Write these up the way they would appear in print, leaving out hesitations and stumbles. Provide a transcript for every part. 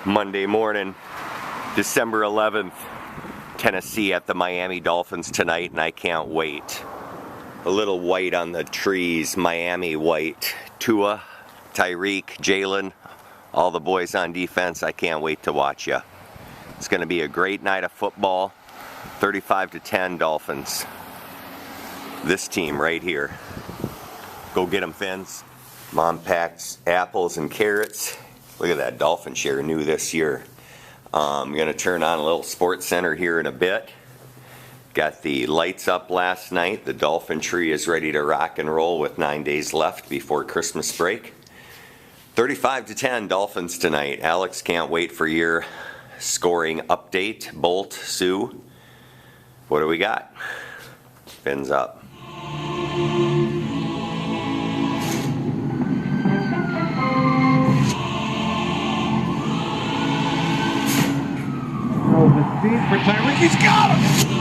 Monday morning, December 11th, Tennessee at the Miami Dolphins tonight, and I can't wait. A little white on the trees, Miami white. Tua, Tyreek, Jalen, all the boys on defense, I can't wait to watch you. It's going to be a great night of football. 35-10 Dolphins. This team right here. Go get them, Fins. Mom packs apples and carrots. Look at that Dolphin share, new this year. I'm going to turn on a little sports center here in a bit. Got the lights up last night. The Dolphin tree is ready to rock and roll with 9 days left before Christmas break. 35-10 Dolphins tonight. Alex, can't wait for your scoring update. Bolt, Sue, what do we got? Fins up. The speed for Tyreek, he's got him!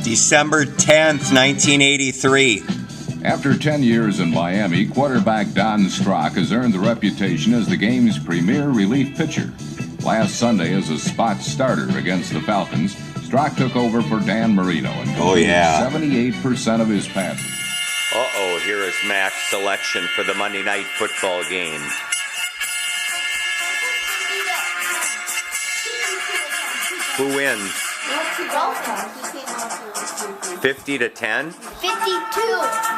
December 10th, 1983. After 10 years in Miami, quarterback Don Strock has earned the reputation as the game's premier relief pitcher. Last Sunday, as a spot starter against the Falcons, Strock took over for Dan Marino and completed 78% of his passes. Uh-oh, here is Mac's selection for the Monday Night Football game. Who wins? 50-10? 52.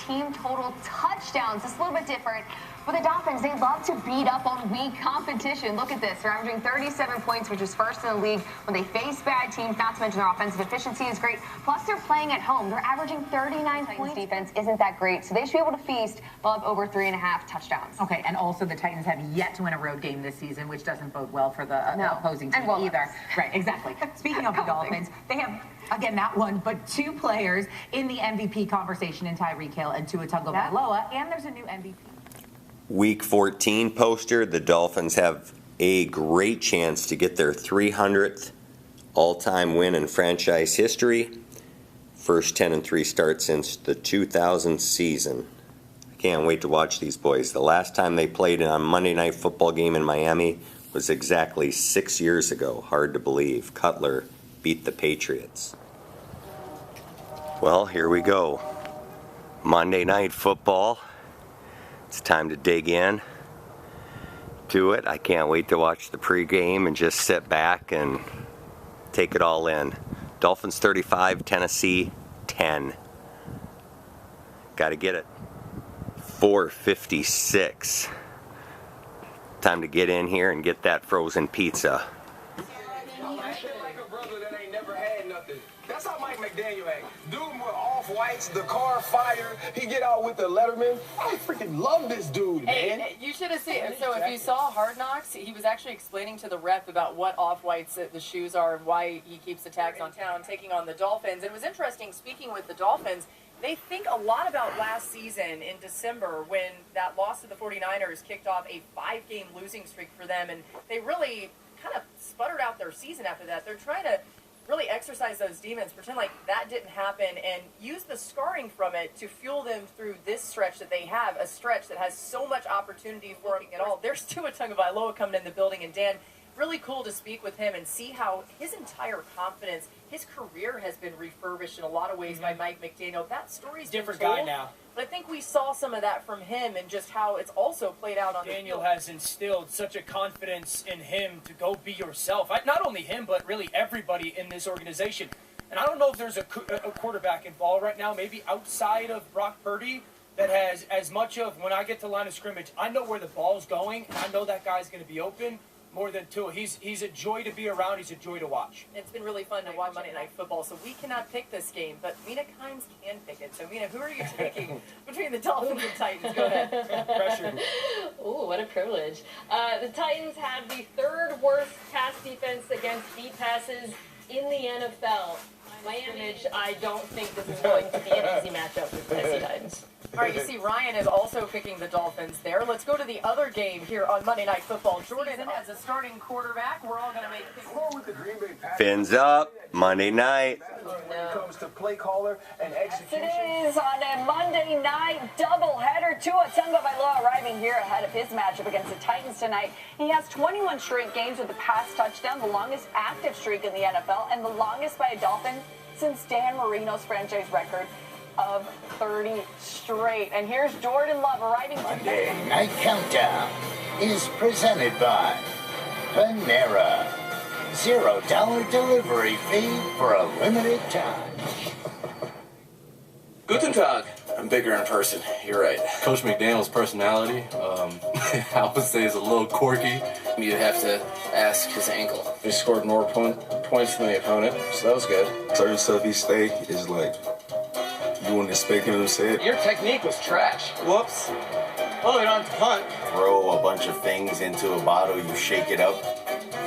Team total touchdowns. It's a little bit different. For the Dolphins, they love to beat up on weak competition. Look at this. They're averaging 37 points, which is first in the league when they face bad teams, not to mention their offensive efficiency is great. Plus, they're playing at home. They're averaging 39 points. Defense isn't that great, so they should be able to feast. They'll have over 3.5 touchdowns. Okay, and also the Titans have yet to win a road game this season, which doesn't bode well for the opposing team either. Right, exactly. Speaking of the Dolphins, they have, again, not one, but two players in the MVP conversation in Tyreek Hill and Tua Tagovailoa, and there's a new MVP. Week 14 poster, the Dolphins have a great chance to get their 300th all-time win in franchise history. First 10-3 start since the 2000 season. I can't wait to watch these boys. The last time they played in a Monday Night Football game in Miami was exactly 6 years ago. Hard to believe. Cutler beat the Patriots. Well, here we go. Monday Night Football. It's time to dig in to it. I can't wait to watch the pregame and just sit back and take it all in. Dolphins 35, Tennessee 10. Got to get it. 4:56. Time to get in here and get that frozen pizza. That's how Mike McDaniel act. Dude with off-whites, the car fire. He get out with the Letterman. I freaking love this dude, man. Hey, you should have seen. So if you saw Hard Knocks, he was actually explaining to the ref about what off-whites the shoes are and why he keeps the tags on town, taking on the Dolphins. It was interesting, speaking with the Dolphins, they think a lot about last season in December when that loss to the 49ers kicked off a 5-game losing streak for them, and they really kind of sputtered out their season after that. They're trying to really exercise those demons, pretend like that didn't happen, and use the scarring from it to fuel them through this stretch that they have, a stretch that has so much opportunity for them at all. There's Tua Tagovailoa coming in the building, and Dan, really cool to speak with him and see how his entire confidence, his career has been refurbished in a lot of ways by Mike McDaniel. That story's different been told, guy now. But I think we saw some of that from him and just how it's also played out on Daniel the field. has instilled such a confidence in him to go be yourself. Not only him, but really everybody in this organization. And I don't know if there's a quarterback involved right now, maybe outside of Brock Purdy, that has as much of, when I get to line of scrimmage, I know where the ball's going, and I know that guy's going to be open. More than Tua. He's a joy to be around. He's a joy to watch. It's been really fun to watch Monday Night Football, so we cannot pick this game, but Mina Kimes can pick it. So, Mina, who are you taking between the Dolphins and Titans? Go ahead. Pressure. Ooh, what a privilege. The Titans have the 3rd worst pass defense against deep passes in the NFL. Miami, I don't think this is going to be an easy matchup for the Tennessee Titans. All right, you see Ryan is also picking the Dolphins there. Let's go to the other game here on Monday Night Football. Jordan as a starting quarterback. We're all going to make picks. Fins up, Monday night. When it comes to play caller and execution. It is on a Monday night doubleheader. Tua Tagovailoa arriving here ahead of his matchup against the Titans tonight. He has 21 straight games with a pass touchdown, the longest active streak in the NFL, and the longest by a Dolphin since Dan Marino's franchise record of 30 straight. And here's Jordan Love arriving Monday Night Countdown is presented by Panera. $0 delivery fee for a limited time. Guten Tag. I'm bigger in person. You're right. Coach McDaniel's personality, I would say, is a little quirky. You'd have to ask his ankle. He scored more points than the opponent, so that was good. Certain stuff he say is like, you wouldn't expect him to say it. Your technique was trash. Whoops. Well, we don't have to punt. Throw a bunch of things into a bottle, you shake it up,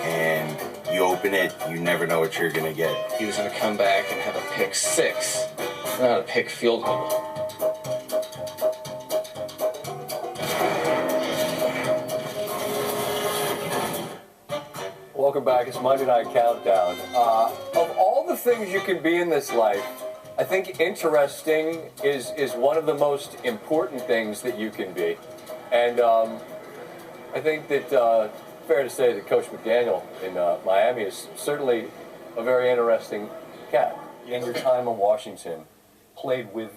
and you open it, you never know what you're going to get. He was going to come back and have a pick 6, not a pick field goal. Welcome back. It's Monday Night Countdown. Of all the things you can be in this life, I think interesting is one of the most important things that you can be. And I think that fair to say that Coach McDaniel in Miami is certainly a very interesting cat. In your time in Washington, played with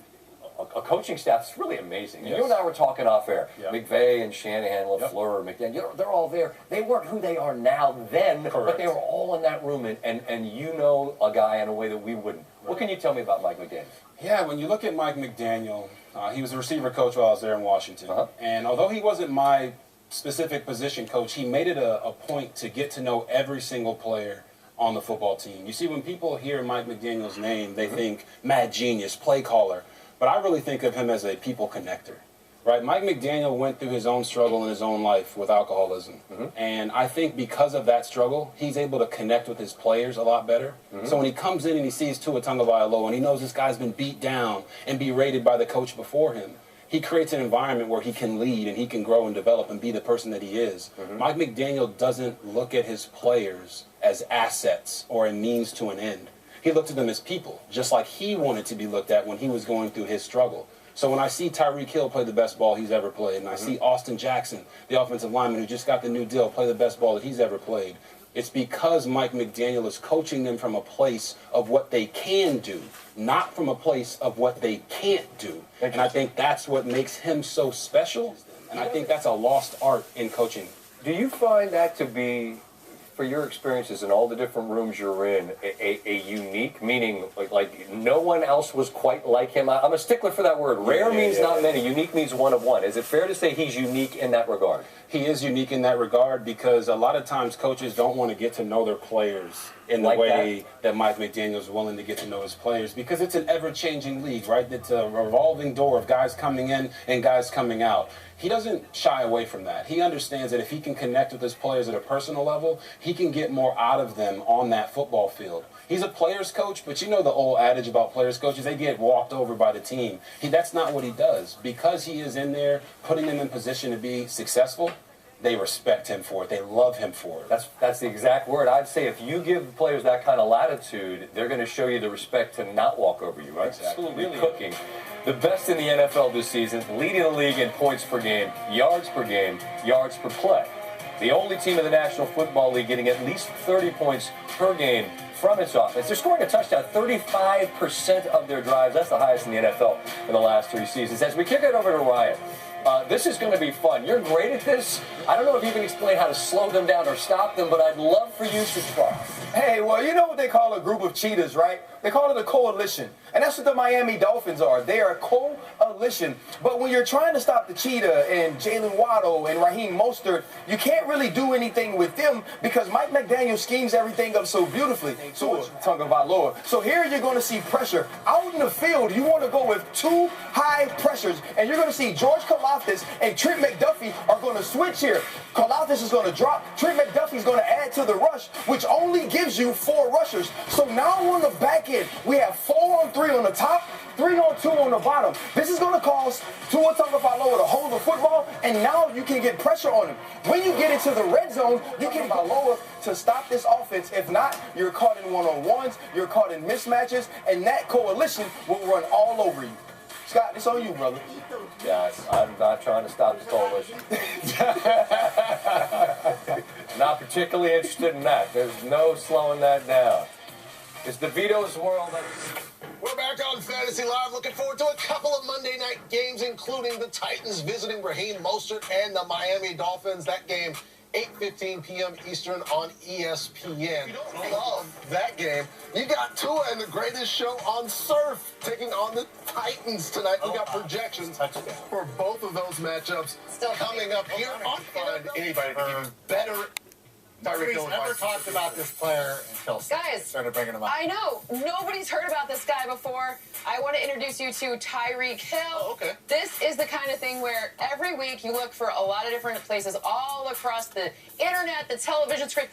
a coaching staff that's really amazing. Yes. You and I were talking off air. Yep. McVay and Shanahan, LaFleur, McDaniel, they're all there. They weren't who they are now then, correct, but they were all in that room, and you know a guy in a way that we wouldn't. Right. What can you tell me about Mike McDaniel? Yeah, when you look at Mike McDaniel, he was a receiver coach while I was there in Washington. And although he wasn't my specific position coach, he made it a point to get to know every single player on the football team. You see, when people hear Mike McDaniel's name, they think mad genius, play caller. But I really think of him as a people connector, right? Mike McDaniel went through his own struggle in his own life with alcoholism. And I think because of that struggle, he's able to connect with his players a lot better. So when he comes in and he sees Tua Tagovailoa and he knows this guy's been beat down and berated by the coach before him, he creates an environment where he can lead and he can grow and develop and be the person that he is. Mike McDaniel doesn't look at his players as assets or a means to an end. He looked at them as people, just like he wanted to be looked at when he was going through his struggle. So when I see Tyreek Hill play the best ball he's ever played, and I see Austin Jackson, the offensive lineman who just got the new deal, play the best ball that he's ever played, it's because Mike McDaniel is coaching them from a place of what they can do, not from a place of what they can't do. And I think that's what makes him so special, and I think that's a lost art in coaching. Do you find that to be, for your experiences in all the different rooms you're in, a unique, meaning like no one else was quite like him? I'm a stickler for that word. Rare means not many. Unique means one of one. Is it fair to say he's unique in that regard? he is unique in that regard because a lot of times coaches don't want to get to know their players in the way that Mike McDaniel is willing to get to know his players because it's an ever-changing league, right? It's a revolving door of guys coming in and guys coming out. He doesn't shy away from that. He understands that if he can connect with his players at a personal level, he can get more out of them on that football field. He's a players coach, but you know the old adage about players coaches, they get walked over by the team. That's not what he does. Because he is in there putting them in position to be successful, they respect him for it. They love him for it. That's the exact word. I'd say if you give the players that kind of latitude, they're going to show you the respect to not walk over you, right? Absolutely. Really cooking. The best in the NFL this season, leading the league in points per game, yards per play. The only team in the National Football League getting at least 30 points per game from its offense. They're scoring a touchdown 35% of their drives. That's the highest in the NFL in the last 3 seasons. As we kick it over to Ryan, this is going to be fun. You're great at this. I don't know if you can explain how to slow them down or stop them, but I'd love for you to try. Hey, well, you know what they call a group of cheetahs, right? They call it a coalition. And that's what the Miami Dolphins are. They are a coalition. But when you're trying to stop the cheetah and Jalen Waddle and Raheem Mostert, you can't really do anything with them because Mike McDaniel schemes everything up so beautifully. So here you're going to see pressure. Out in the field, you want to go with 2 high pressures. And you're going to see George Karlaftis and Trent McDuffie are going to switch here. Karlaftis is going to drop. Trent McDuffie is going to add to the rush, which only gives you 4 rushers. So now on the back end, we have 4 on 3 on the top, 3 on 2 on the bottom. This is going to cause Tua Tagovailoa to hold the football, and now you can get pressure on him. When you get into the red zone, you can Tagovailoa to stop this offense. If not, you're caught in one-on-ones, you're caught in mismatches, and that coalition will run all over you. Scott, it's on you, brother. Yes, I'm not trying to stop the coalition. Not particularly interested in that. There's no slowing that down. It's DeVito's world. We're back on Fantasy Live. Looking forward to a couple of Monday night games, including the Titans visiting Raheem Mostert and the Miami Dolphins. That game, 8:15 p.m. Eastern on ESPN. You don't love that game. You got Tua and the greatest show on surf taking on the Titans tonight. We got projections for both of those matchups coming up here. On find anybody to give you better. Nobody's ever talked about this player until guys started bringing him up. I know. Nobody's heard about this guy before. I want to introduce you to Tyreek Hill. Oh, okay. This is the kind of thing where every week you look for a lot of different places all across the internet, the television screen.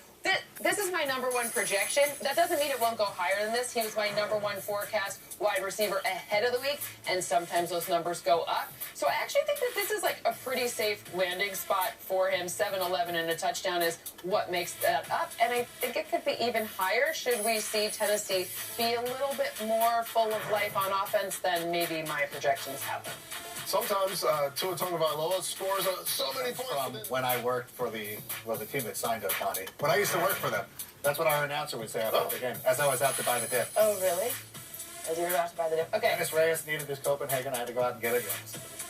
This is my #1 projection. That doesn't mean it won't go higher than this. He was my #1 forecast wide receiver ahead of the week, and sometimes those numbers go up. So I actually think that this is like a pretty safe landing spot for him. 7-11 and a touchdown is what makes that up, and I think it could be even higher should we see Tennessee be a little bit more full of life on offense than maybe my projections have them. Sometimes Tua Tagovailoa scores so many points. From when I worked for the team that signed Otani. When I used to work for them, that's what our announcer would say after the game, as I was out to buy the dip. Oh, really? As you were about to buy the dip. Okay. Dennis Reyes needed his Copenhagen. I had to go out and get it.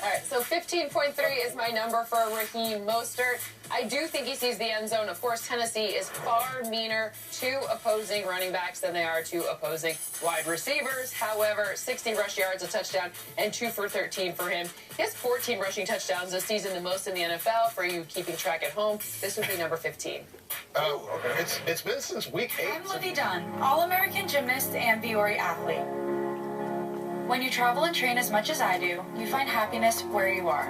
All right, so 15.3 is my number for Raheem Mostert. I do think he sees the end zone. Of course, Tennessee is far meaner to opposing running backs than they are to opposing wide receivers. However, 60 rush yards, a touchdown, and 2 for 13 for him. He has 14 rushing touchdowns this season, the most in the NFL. For you keeping track at home, this would be number 15. Oh, okay. It's been since week 8. I'm Livy Dunn, All-American gymnast and Biore athlete. When you travel and train as much as I do, you find happiness where you are.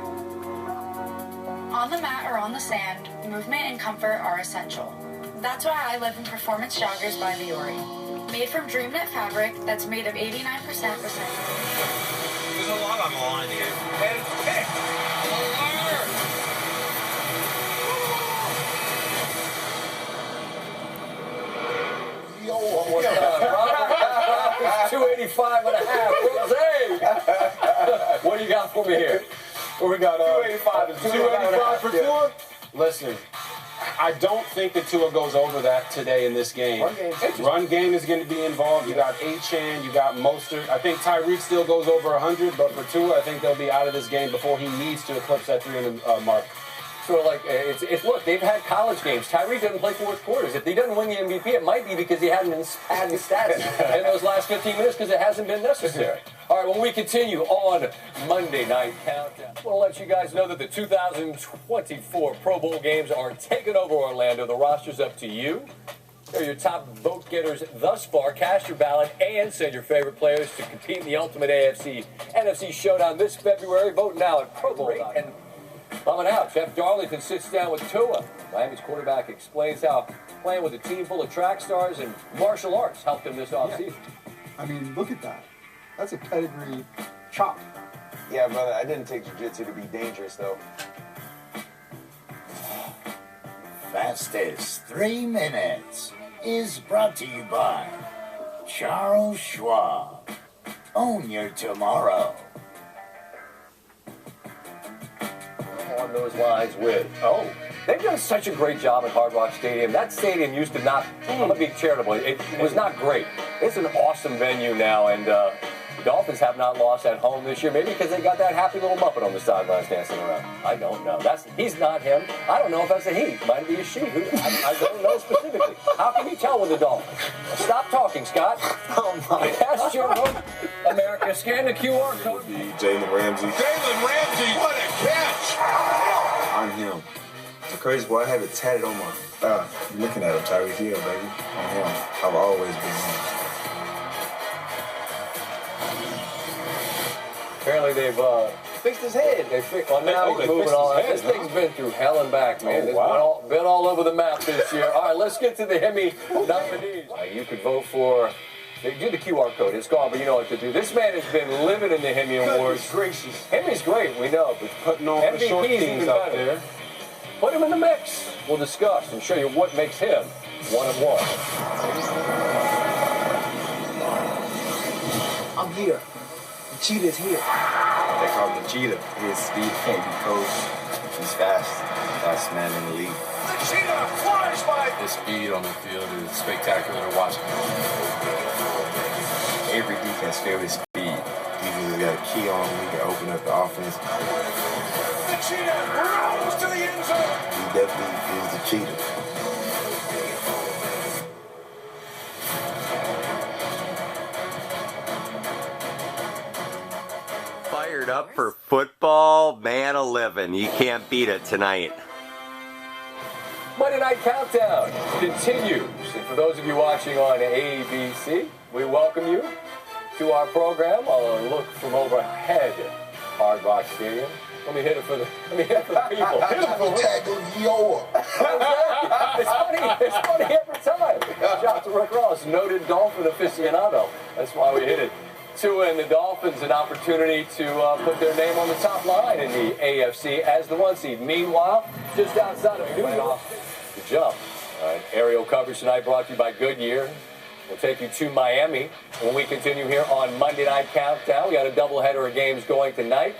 On the mat or on the sand, movement and comfort are essential. That's why I live in Performance Joggers by Biore. Made from dream knit fabric that's made of 89% recycled. There's a lot on the line here. And pick! What's up? 285 and a half. Rose! What do you got for me here? Well, we got 285 and 285 for Tua. Yeah. Listen, I don't think that Tua goes over that today in this game. Run game is going to be involved. You got Achane, you got Mostert. I think Tyreek still goes over 100, but for Tua, I think they'll be out of this game before he needs to eclipse that 300 mark. sort of like, it's look, they've had college games. Tyreek doesn't play fourth quarters. If he doesn't win the MVP, it might be because he hadn't been padding stats in those last 15 minutes because it hasn't been necessary. All right, when we continue on Monday Night Countdown, I want to let you guys know that the 2024 Pro Bowl games are taking over Orlando. The roster's up to you. They're your top vote getters thus far. Cast your ballot and send your favorite players to compete in the ultimate NFC showdown this February. Vote now at Pro Bowl. And coming out, Jeff Darlington sits down with Tua. Miami's quarterback explains how playing with a team full of track stars and martial arts helped him this offseason. I mean, look at that. That's a pedigree chop. Yeah, brother, I didn't take jiu-jitsu to be dangerous, though. Fastest 3 minutes is brought to you by Charles Schwab. Own your tomorrow. On those lines with, they've done such a great job at Hard Rock Stadium. That stadium used to not, I'm going to be charitable, it was not great. It's an awesome venue now, and the Dolphins have not lost at home this year, maybe because they got that happy little Muppet on the sidelines dancing around. I don't know. He's not him. I don't know if that's a he. Might be a she. I don't know specifically. How can you tell with the Dolphins? Stop talking, Scott. Oh, my God. Cast your vote. America, scan the QR code. Jalen Ramsey. Jalen Ramsey, what a catch! I'm him. The crazy boy, I have it tatted on my thigh. You're looking at him, Tyreek Hill, baby. I'm him. I've always been him. Apparently they've Fixed his head. Now he's moving on. This thing's been through hell and back, man. It's been all over the map this year. All right, let's get to the Hemi nominees. You could vote for. Do the QR code. It's gone, but you know what to do. This man has been living in the Hemi Awards. Gracious. Hemi's great, we know, but putting on the short teams out there. Put him in the mix. We'll discuss and show you what makes him one of one. I'm here. The cheetah's here. They call him the cheetah. His speed can't be coached. He's fast. Fastest man in the league. The cheetah flies by. His speed on the field is spectacular to watch. Every defense feel his speed. He just got a key on him. He can open up the offense. The cheetah rolls to the end zone. He definitely is the cheetah. Fired up for football, man a-living. You can't beat it tonight. Monday Night Countdown continues. And for those of you watching on ABC, we welcome you to our program. I'll look from overhead, Hard Rock Stadium. Let me hit it for the people. Hit it for It's funny every time. Shout out to Rick Ross, noted Dolphin aficionado. That's why we hit it. Tua and the Dolphins an opportunity to put their name on the top line in the AFC as the 1 seed. Meanwhile, just outside of New York, the jump. Aerial coverage tonight brought to you by Goodyear. We'll take you to Miami when we continue here on Monday Night Countdown. We got a doubleheader of games going tonight.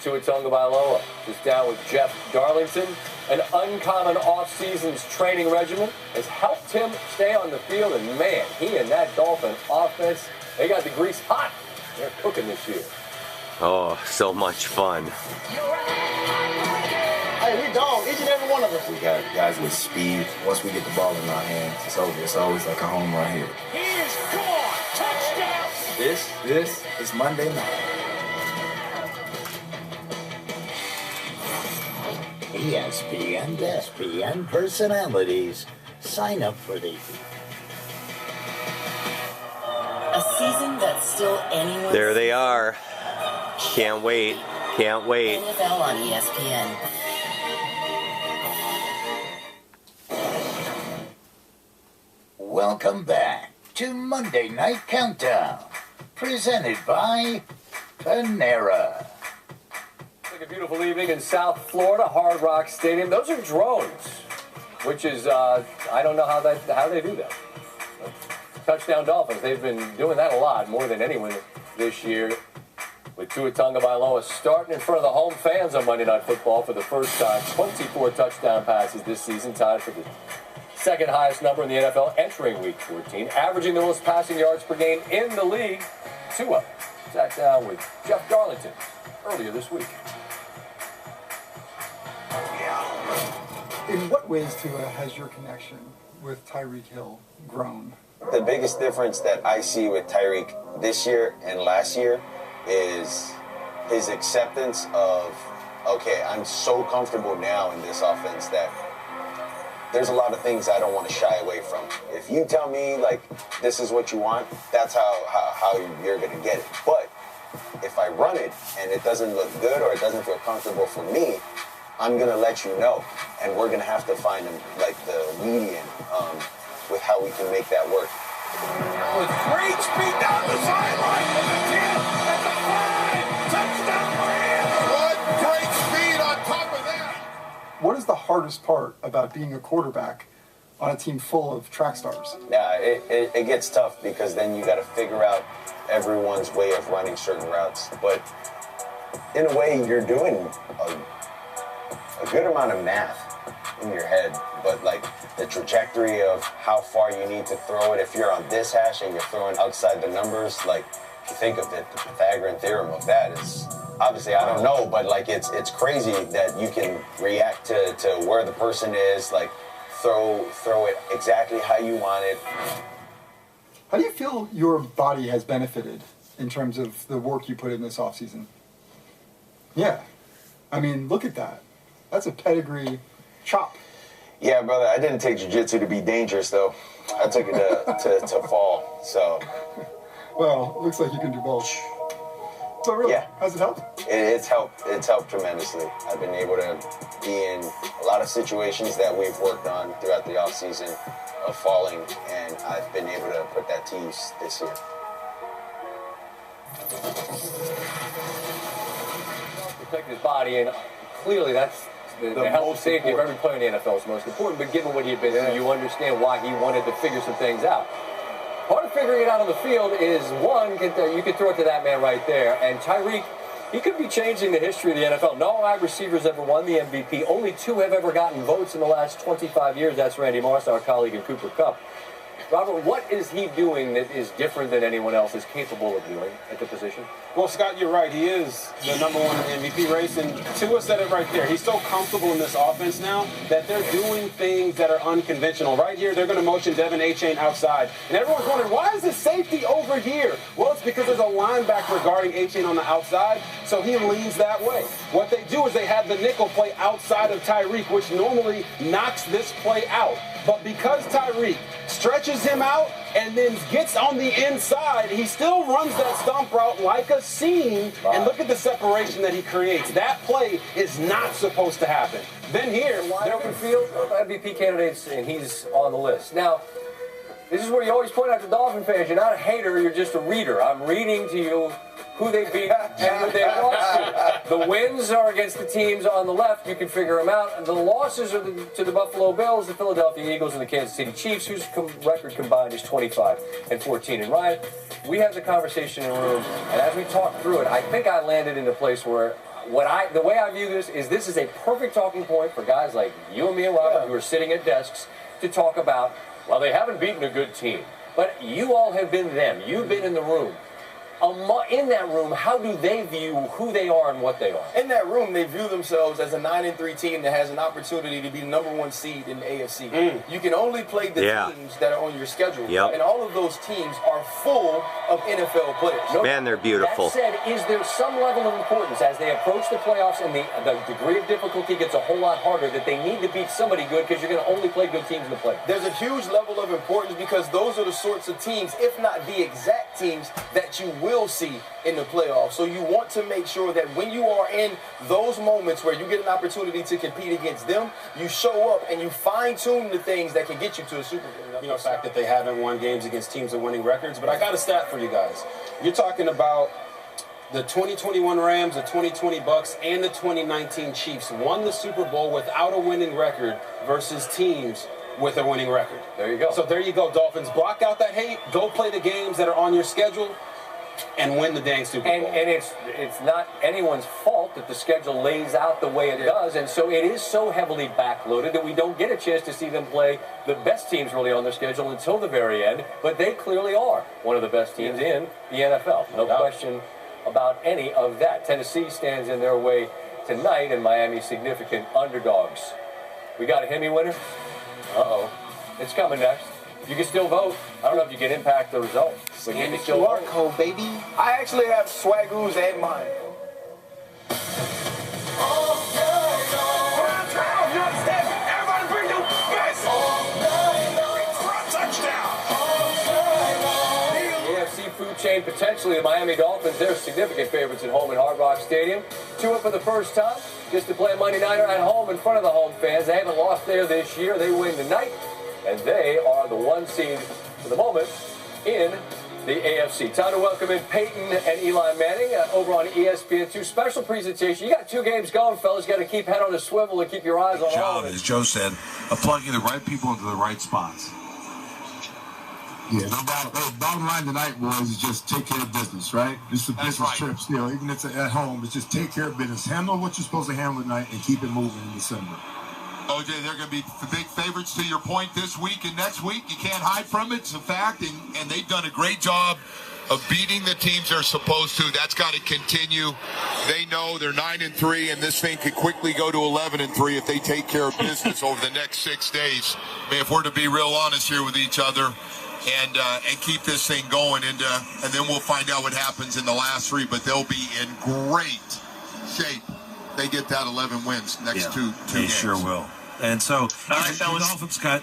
Tua Tagovailoa just down with Jeff Darlington. An uncommon off-season's training regimen has helped him stay on the field. And man, he and that Dolphin offense, they got the grease hot. They're cooking this year. Oh, so much fun. Hey, we dog, each and every one of us. We got guys with speed. Once we get the ball in our hands, it's over. It's always like a home run here. He is gone. Touchdown. This is Monday night. ESPN personalities. Sign up for the A season that's still anyone's. There they are. Can't wait. Can't wait. NFL on ESPN. Welcome back to Monday Night Countdown, presented by Panera. Like a beautiful evening in South Florida, Hard Rock Stadium. Those are drones, which is, I don't know how they do that. Touchdown Dolphins, they've been doing that a lot, more than anyone this year. With Tua Tagovailoa starting in front of the home fans on Monday Night Football for the first time. 24 touchdown passes this season, tied for the second highest number in the NFL entering Week 14. Averaging the most passing yards per game in the league. Tua sat down with Jeff Darlington earlier this week. In what ways, Tua, has your connection with Tyreek Hill grown? The biggest difference that I see with Tyreek this year and last year is his acceptance of, okay, I'm so comfortable now in this offense that there's a lot of things I don't want to shy away from. If you tell me, like, this is what you want, that's how you're going to get it. But if I run it and it doesn't look good or it doesn't feel comfortable for me, I'm going to let you know. And we're going to have to find, like, the median with how we can make that work. With great speed down the sideline from the 10 at the 5. Touchdown, Rams. What great speed on top of that. What is the hardest part about being a quarterback on a team full of track stars? Yeah, it gets tough because then you got to figure out everyone's way of running certain routes. But in a way, you're doing a good amount of math in your head. But like the trajectory of how far you need to throw it, if you're on this hash and you're throwing outside the numbers, like if you think of it, the Pythagorean theorem of that is obviously I don't know, but like it's crazy that you can react to where the person is, like throw it exactly how you want it. How do you feel your body has benefited in terms of the work you put in this offseason? Yeah. I mean, look at that. That's a pedigree chop. Yeah, brother, I didn't take jiu-jitsu to be dangerous, though. I took it to fall, so. Well, looks like you can do both. So really, yeah. How's it helped? It's helped tremendously. I've been able to be in a lot of situations that we've worked on throughout the offseason of falling, and I've been able to put that to use this year. Protect his body, and clearly that's the health and safety of every player in the NFL is most important. But given what he had been through, you understand why he wanted to figure some things out. Part of figuring it out on the field is, one, you could throw it to that man right there. And Tyreek, he could be changing the history of the NFL. No wide receivers ever won the MVP. Only 2 have ever gotten votes in the last 25 years. That's Randy Moss, our colleague, and Cooper Kupp. Robert, what is he doing that is different than anyone else is capable of doing at the position? Well, Scott, you're right. He is the #1 in the MVP race, and Tua said it right there. He's so comfortable in this offense now that they're doing things that are unconventional. Right here, they're going to motion Devin Achane outside, and everyone's wondering, why is the safety over here? Well, it's because there's a linebacker guarding Achane on the outside, so he leans that way. What they do is they have the nickel play outside of Tyreek, which normally knocks this play out. But because Tyreek stretches him out and then gets on the inside, he still runs that stomp route like a seam. And look at the separation that he creates. That play is not supposed to happen. Then here, wide open field, MVP candidates, and he's on the list. Now, this is where you always point out to Dolphin fans, you're not a hater, you're just a reader. I'm reading to you who they beat and who they lost to. The wins are against the teams on the left. You can figure them out. And the losses are to the Buffalo Bills, the Philadelphia Eagles, and the Kansas City Chiefs, whose record combined is 25-14. And Ryan, we had the conversation in the room, and as we talked through it, I think I landed in a place where the way I view this is a perfect talking point for guys like you and me and Robert who are sitting at desks to talk about, well, they haven't beaten a good team, but you all have been them. You've been in the room. In that room, how do they view who they are and what they are? In that room, they view themselves as a 9-3 team that has an opportunity to be the #1 seed in the AFC. You can only play the teams that are on your schedule, and all of those teams are full of NFL players. Man, they're beautiful. That said, is there some level of importance as they approach the playoffs and the degree of difficulty gets a whole lot harder that they need to beat somebody good because you're going to only play good teams in the playoffs? There's a huge level of importance because those are the sorts of teams, if not the exact teams, that you will see in the playoffs. So you want to make sure that when you are in those moments where you get an opportunity to compete against them, you show up and you fine-tune the things that can get you to a Super Bowl. You know, the fact that they haven't won games against teams with winning records, but I got a stat for you guys. You're talking about the 2021 Rams, the 2020 Bucks, and the 2019 Chiefs won the Super Bowl without a winning record versus teams with a winning record. There you go. So there you go, Dolphins. Block out that hate. Go play the games that are on your schedule and win the dang Super Bowl. And it's not anyone's fault that the schedule lays out the way it does, and so it is so heavily backloaded that we don't get a chance to see them play the best teams really on their schedule until the very end, but they clearly are one of the best teams in the NFL. No question about any of that. Tennessee stands in their way tonight, and Miami significant underdogs. We got a Hemi winner? Uh-oh. It's coming next. You can still vote. I don't know if you can impact the result. But you can still vote. Code, baby. I actually have Swagoo's and mine. Food chain, potentially the Miami Dolphins. They're significant favorites at home in Hard Rock Stadium. Tua for the first time gets to play a Monday nighter at home in front of the home fans. They haven't lost there this year. They win tonight, and they are the 1 seed for the moment in the AFC. Time to welcome in Peyton and Eli Manning over on ESPN2. Special presentation. You got 2 games going, fellas. You got to keep head on a swivel and keep your eyes on all of it. As Joe said, of plugging the right people into the right spots. Yeah, the bottom line tonight, boys, is just take care of business, right? It's a business trip still. Even if it's at home, it's just take care of business. Handle what you're supposed to handle tonight and keep it moving in December. OJ, they're going to be big favorites to your point this week and next week. You can't hide from it. It's a fact, and they've done a great job of beating the teams they're supposed to. That's got to continue. They know they're 9-3, and this thing could quickly go to 11-3 if they take care of business over the next 6 days. I mean, if we're to be real honest here with each other, and keep this thing going, and then we'll find out what happens in the last 3. But they'll be in great shape. They get that 11 wins next two they games. Sure will. And so the Dolphins got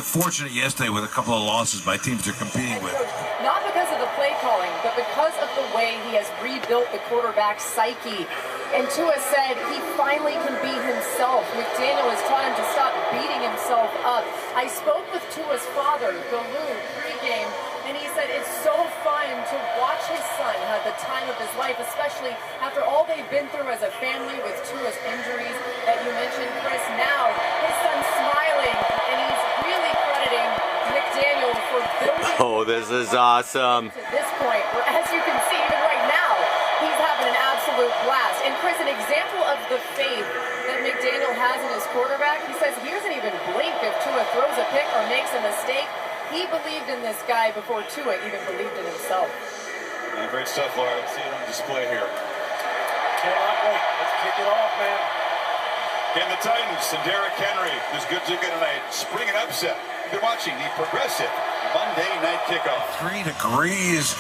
fortunate yesterday with a couple of losses by teams they're competing with. Not because of the play calling, but because of the way he has rebuilt the quarterback's psyche. And Tua said he finally can be himself. McDaniel has taught him to stop beating himself up. I spoke with Tua's father, Galoo, pregame, and he said it's so fun to watch his son have the time of his life, especially after all they've been through as a family with Tua's injuries that you mentioned, Chris. Now his son's smiling, and he's really crediting McDaniel for building. Oh, this is awesome. To this point, where, as you can see, even right now, he's having an absolute blast. And Chris, an example of the faith that McDaniel has in his quarterback, he says he doesn't even blink if Tua throws a pick or makes a mistake. He believed in this guy before Tua even believed in himself. Yeah, great stuff, Laura. Let's see it on display here. Cannot wait. Let's kick it off, man. Can the Titans and Derrick Henry, who's good to go tonight, spring an upset? You're watching the Progressive Monday night kickoff. 3 degrees,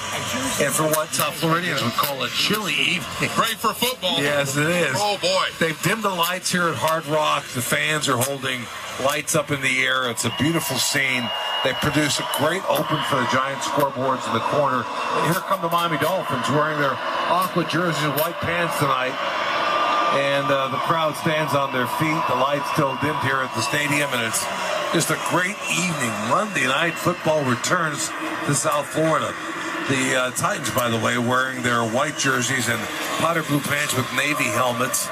and for what South Floridians would call a chilly evening. Great for football. Yes, it is. Oh, boy. They've dimmed the lights here at Hard Rock. The fans are holding lights up in the air. It's a beautiful scene. They produce a great open for the giant scoreboards in the corner. And here come the Miami Dolphins wearing their aqua jerseys and white pants tonight. And the crowd stands on their feet. The lights still dimmed here at the stadium, and it's just a great evening. Monday night football returns to South Florida. The Titans, by the way, wearing their white jerseys and powder blue pants with navy helmets.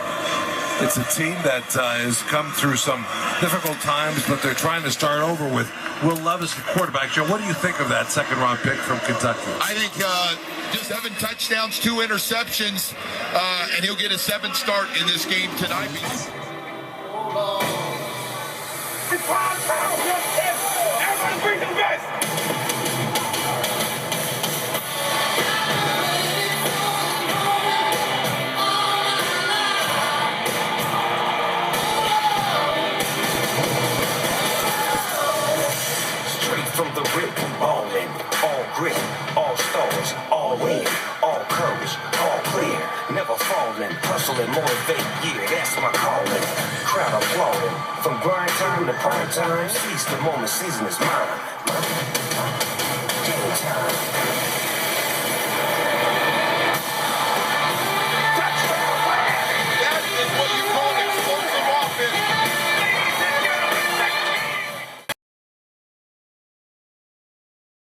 It's a team that has come through some difficult times, but they're trying to start over with Will Levis, the quarterback. Joe, what do you think of that second-round pick from Kentucky? I think just 7 touchdowns, 2 interceptions, and he'll get a 7th start in this game tonight. Everyone bring the best! From the rip, all in, all grit, all stars, all in, all courage, all clear, never falling, hustling, motivate, yeah, that's my calling. Crowd applauding, from grind time to prime time, seize the moment, season is mine.